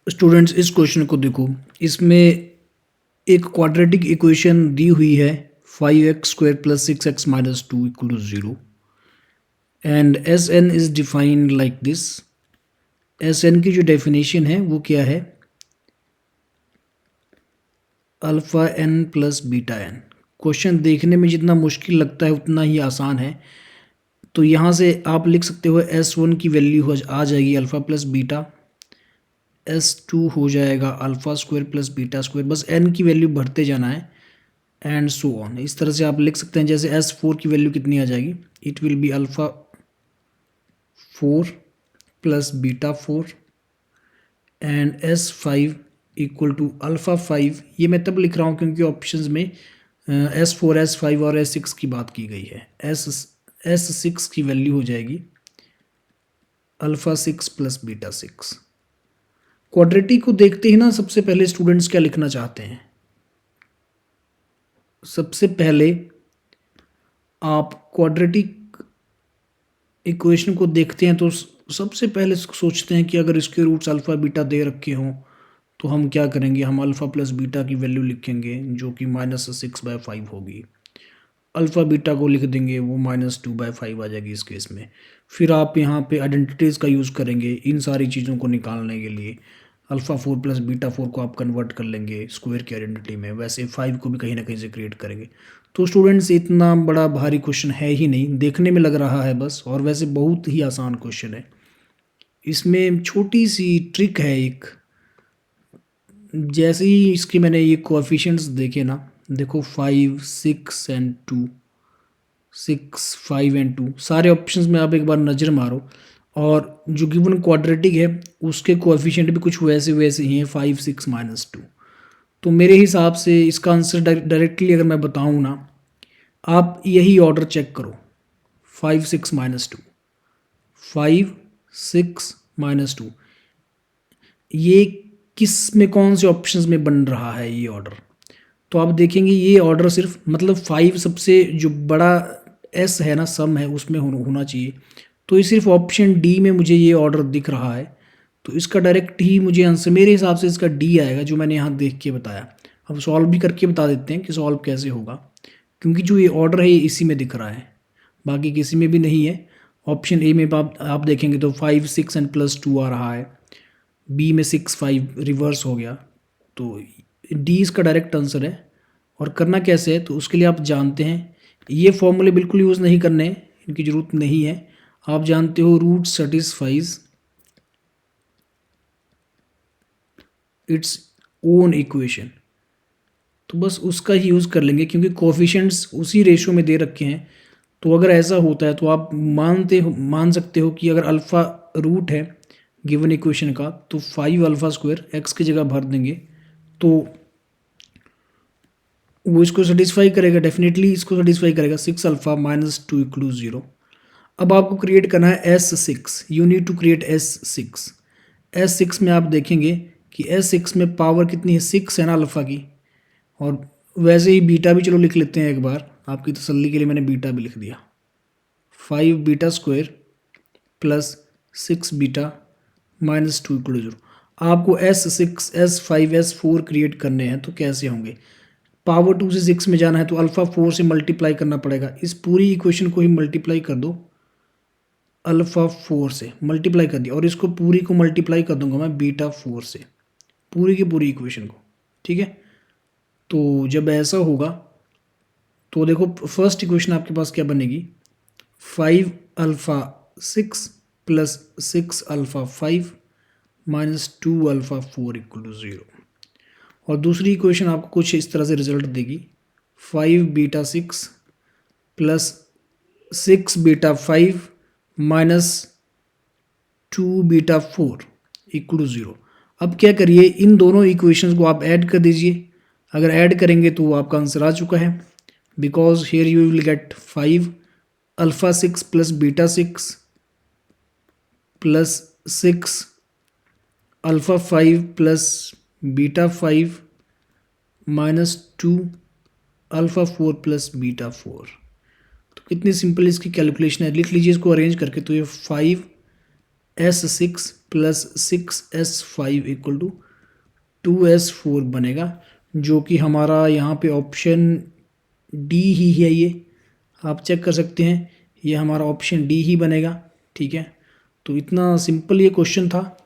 Students इस question को देखो। इसमें एक क्वाड्रेटिक इक्वेशन दी हुई है 5x² + 6x - 2 = 0 and S N is defined like this. S N की जो डेफिनेशन है वो क्या है? Alpha N plus beta N. Question देखने में जितना मुश्किल लगता है उतना ही आसान है। तो यहाँ से आप लिख सकते हो S1 की वैल्यू आ जाएगी अल्फ़ा प्लस बीटा, S2 हो जाएगा alpha square plus beta square, बस n की वैल्यू भरते जाना है एंड सो ऑन। इस तरह से आप लिख सकते हैं। जैसे S4 की वैल्यू कितनी आ जाएगी? It will be alpha 4 plus beta 4 and S5 equal to alpha 5। ये मैं तब लिख रहा हूँ क्योंकि ऑप्शंस में S4, S5 और S6 की बात की गई है। S6 की वैल्यू हो जाएगी अल्फ़ा 6 प्लस बीटा 6। क्वाड्रेटिक को देखते ही ना सबसे पहले स्टूडेंट्स क्या लिखना चाहते हैं? सबसे पहले आप क्वाड्रेटिक इक्वेशन को देखते हैं तो सबसे पहले सोचते हैं कि अगर इसके रूट्स अल्फ़ा बीटा दे रखे हों तो हम क्या करेंगे? हम अल्फ़ा प्लस बीटा की वैल्यू लिखेंगे जो कि -6/5 होगी। अल्फ़ा बीटा को लिख देंगे, वो -2/5 आ जाएगी इस केस में। फिर आप यहाँ पे आइडेंटिटीज़ का यूज़ करेंगे इन सारी चीज़ों को निकालने के लिए। अल्फ़ा 4 प्लस बीटा 4 को आप कन्वर्ट कर लेंगे स्क्वायर की आइडेंटिटी में, वैसे 5 को भी कहीं ना कहीं से क्रिएट करेंगे। तो स्टूडेंट्स इतना बड़ा भारी क्वेश्चन है ही नहीं, देखने में लग रहा है बस, और वैसे बहुत ही आसान क्वेश्चन है। इसमें छोटी सी ट्रिक है एक। जैसे ही इसके मैंने ये कोएफिशिएंट्स देखे ना, देखो 5, 6 एंड 2, 6, 5 एंड 2, सारे ऑप्शंस में आप एक बार नज़र मारो और जो गिवन क्वाड्रेटिक है उसके कोएफिशिएंट भी कुछ वैसे वैसे ही हैं, 5, 6 - 2। तो मेरे हिसाब से इसका आंसर डायरेक्टली अगर मैं बताऊँ ना, आप यही ऑर्डर चेक करो, 5, 6 - 2, 5, 6 - 2। ये किस में, कौन से ऑप्शंस में बन रहा है ये ऑर्डर? तो आप देखेंगे ये ऑर्डर सिर्फ मतलब 5 सबसे जो बड़ा एस है ना, सम है, उसमें होना चाहिए। तो ये सिर्फ ऑप्शन डी में मुझे ये ऑर्डर दिख रहा है। तो इसका डायरेक्ट ही मुझे आंसर मेरे हिसाब से इसका डी आएगा, जो मैंने यहाँ देख के बताया। अब सॉल्व भी करके बता देते हैं कि सॉल्व कैसे होगा, क्योंकि जो ये ऑर्डर है ये इसी में दिख रहा है, बाकी किसी में भी नहीं है। ऑप्शन ए में आप देखेंगे तो 5, 6 एंड +2 आ रहा है, बी में 6, 5 रिवर्स हो गया। तो डी इसका डायरेक्ट आंसर है। और करना कैसे है तो उसके लिए आप जानते हैं, ये फॉर्मूले बिल्कुल यूज़ नहीं करने, इनकी ज़रूरत नहीं है। आप जानते हो root satisfies its own equation, तो बस उसका ही यूज़ कर लेंगे क्योंकि कोफिशेंट्स उसी रेशो में दे रखे हैं। तो अगर ऐसा होता है तो आप मान सकते हो कि अगर अल्फ़ा रूट है गिवन इक्वेशन का, तो 5 अल्फ़ा स्क्वायर एक्स की जगह भर देंगे तो वो इसको सेटिस्फाई करेगा, डेफिनेटली इसको सेटिस्फाई करेगा। 6 अल्फ़ा - 2 = 0। अब आपको क्रिएट करना है S6, you need to create S6। S6 में आप देखेंगे कि S6 में पावर कितनी है? 6 है ना अल्फ़ा की। और वैसे ही बीटा भी चलो लिख लेते हैं एक बार, आपकी तसल्ली के लिए मैंने बीटा भी लिख दिया। 5 बीटा स्क्वायर प्लस 6 बीटा -2 = 0। आपको S6, S5, S4 क्रिएट करने हैं तो कैसे होंगे? पावर 2 से 6 में जाना है तो अल्फ़ा 4 से मल्टीप्लाई करना पड़ेगा। इस पूरी इक्वेशन को ही मल्टीप्लाई कर दो, अल्फ़ा 4 से मल्टीप्लाई कर दिया, और इसको पूरी को मल्टीप्लाई कर दूंगा मैं बीटा 4 से, पूरी की पूरी इक्वेशन को। ठीक है, तो जब ऐसा होगा तो देखो फर्स्ट इक्वेशन आपके पास क्या बनेगी? 5 अल्फ़ा 6 प्लस 6 अल्फ़ा 5 -2 अल्फ़ा 4 = 0। और दूसरी इक्वेशन आपको कुछ इस तरह से रिजल्ट देगी, 5 बीटा 6 प्लस 6 बीटा 5 -2 बीटा 4 = 0। अब क्या करिए, इन दोनों इक्वेशंस को आप ऐड कर दीजिए। अगर ऐड करेंगे तो आपका आंसर आ चुका है, because here you will get 5 alpha 6 plus beta 6 plus 6 alpha 5 plus beta 5 -2 alpha 4 plus beta 4। तो कितनी सिंपल इसकी कैलकुलेशन है, लिख लीजिए इसको अरेंज करके। तो ये 5 S6 plus 6S5 equal to 2S4 बनेगा, जो कि हमारा यहाँ पे ऑप्शन डी ही है। ये आप चेक कर सकते हैं, ये हमारा ऑप्शन डी ही बनेगा। ठीक है, तो इतना सिंपल ये क्वेश्चन था।